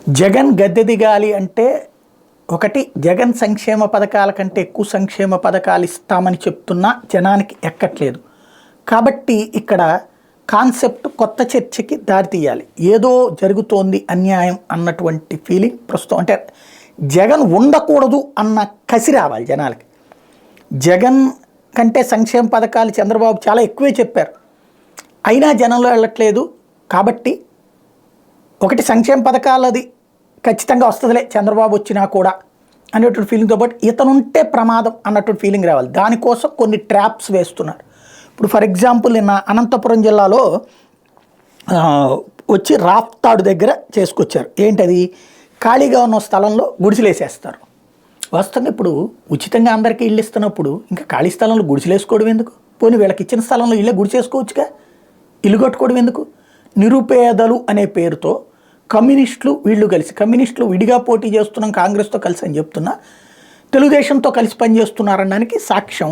జగన్ గద్దె దిగాలి అంటే ఒకటి, జగన్ సంక్షేమ పథకాల కంటే ఎక్కువ సంక్షేమ పథకాలు ఇస్తామని చెప్తున్నా జనానికి ఎక్కట్లేదు. కాబట్టి ఇక్కడ కాన్సెప్ట్ కొత్త చర్చకి దారితీయాలి. ఏదో జరుగుతోంది అన్యాయం అన్నటువంటి ఫీలింగ్ ప్రస్తుతం, అంటే జగన్ ఉండకూడదు అన్న కసి రావాలి జనాలకి. జగన్ కంటే సంక్షేమ పథకాలు చంద్రబాబు చాలా ఎక్కువే చెప్పారు, అయినా జనంలో వెళ్ళట్లేదు. కాబట్టి ఒకటి, సంక్షేమ పథకాలు అది ఖచ్చితంగా వస్తుందిలే చంద్రబాబు వచ్చినా కూడా అనేటువంటి ఫీలింగ్తో పాటు ఇతనుంటే ప్రమాదం అన్నటువంటి ఫీలింగ్ రావాలి. దానికోసం కొన్ని ట్రాప్స్ వేస్తున్నారు. ఇప్పుడు ఫర్ ఎగ్జాంపుల్ నిన్న అనంతపురం జిల్లాలో వచ్చి రాప్తాడు దగ్గర చేసుకొచ్చారు. ఏంటది? ఖాళీగా ఉన్న స్థలంలో గుడిసెలేసేస్తారు. వాస్తవంగా ఇప్పుడు ఉచితంగా అందరికీ ఇల్లు ఇస్తున్నప్పుడు ఇంకా ఖాళీ స్థలంలో గుడిసెలేసుకోవడం ఎందుకు? పోనీ వీళ్ళకి ఇచ్చిన స్థలంలో ఇల్లే గుడిసేసుకోవచ్చుగా, ఇల్లు కట్టుకోవడం ఎందుకు? నిరుపేదలు అనే పేరుతో కమ్యూనిస్టులు వీళ్ళు కలిసి, కమ్యూనిస్టులు విడిగా పోటీ చేస్తున్నాం కాంగ్రెస్తో కలిసి అని చెప్తున్నా, తెలుగుదేశంతో కలిసి పనిచేస్తున్నారనడానికి సాక్ష్యం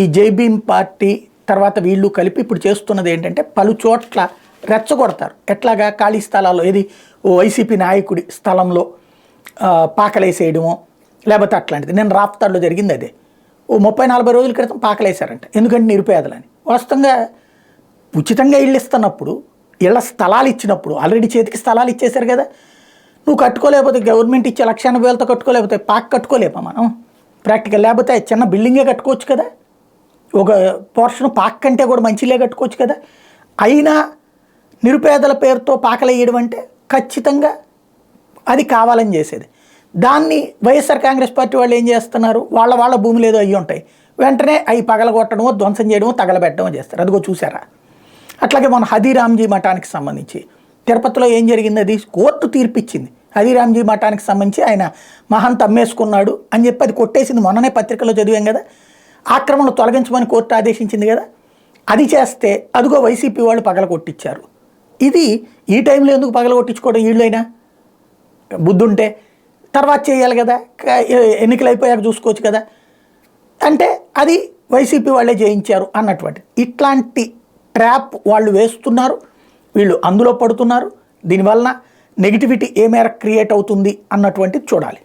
ఈ జైభీమ్ పార్టీ తర్వాత వీళ్ళు కలిపి ఇప్పుడు చేస్తున్నది ఏంటంటే పలు చోట్ల రెచ్చగొడతారు. ఎట్లాగా? ఖాళీ స్థలాల్లో, ఏది ఓ వైసీపీ నాయకుడి స్థలంలో పాకలేసేయడమో లేకపోతే అట్లాంటిది. నేను రాప్తాడులో జరిగింది అదే. ఓ 30-40 రోజుల క్రితం పాకలేశారంట. ఎందుకంటే నిరుపేదలని. వాస్తవంగా ఉచితంగా ఇళ్ళు ఇస్తున్నప్పుడు, ఇళ్ల స్థలాలు ఇచ్చినప్పుడు, ఆల్రెడీ చేతికి స్థలాలు ఇచ్చేశారు కదా, నువ్వు కట్టుకోలేకపోతే గవర్నమెంట్ ఇచ్చే 1,80,000తో కట్టుకోలేకపోతే పాక్ కట్టుకోలేమా మనం ప్రాక్టికల్? లేకపోతే చిన్న బిల్డింగే కట్టుకోవచ్చు కదా, ఒక పోర్షన్ పాక్ కంటే కూడా మంచిలే కట్టుకోవచ్చు కదా. అయినా నిరుపేదల పేరుతో పాకలేయడం అంటే ఖచ్చితంగా అది కావాలని చేసేది. దాన్ని వైఎస్ఆర్ కాంగ్రెస్ పార్టీ వాళ్ళు ఏం చేస్తున్నారు? వాళ్ళ భూములు ఏదో అయ్యి ఉంటాయి, వెంటనే అవి పగలగొట్టడమో ధ్వంసం చేయడమో తగలబెట్టడమో చేస్తారు. అదిగో చూసారా? అట్లాగే మన హదీరామ్జీ మఠానికి సంబంధించి తిరుపతిలో ఏం జరిగింది? అది కోర్టు తీర్పిచ్చింది. హదీరామ్జీ మఠానికి సంబంధించి ఆయన మహంత్ అమ్మేసుకున్నాడు అని చెప్పి అది కొట్టేసింది. మొన్ననే పత్రికలో చదివాం కదా. ఆక్రమణలు తొలగించమని కోర్టు ఆదేశించింది కదా. అది చేస్తే అదిగో వైసీపీ వాళ్ళు పగలగొట్టించారు. ఇది ఈ టైంలో ఎందుకు పగలగొట్టించుకోవడం? వీళ్ళైనా బుద్ధుంటే తర్వాత చేయాలి కదా, ఎన్నికలు అయిపోయాక చూసుకోవచ్చు కదా. అంటే అది వైసీపీ వాళ్ళే జయించారు అన్నటువంటి ఇట్లాంటి ట్రాప్ వాళ్ళు వేస్తున్నారు. వీళ్ళు అందులో పడుతున్నారు. దీనివలన నెగిటివిటీ ఏ మేర క్రియేట్ అవుతుంది అన్నటువంటిది చూడాలి.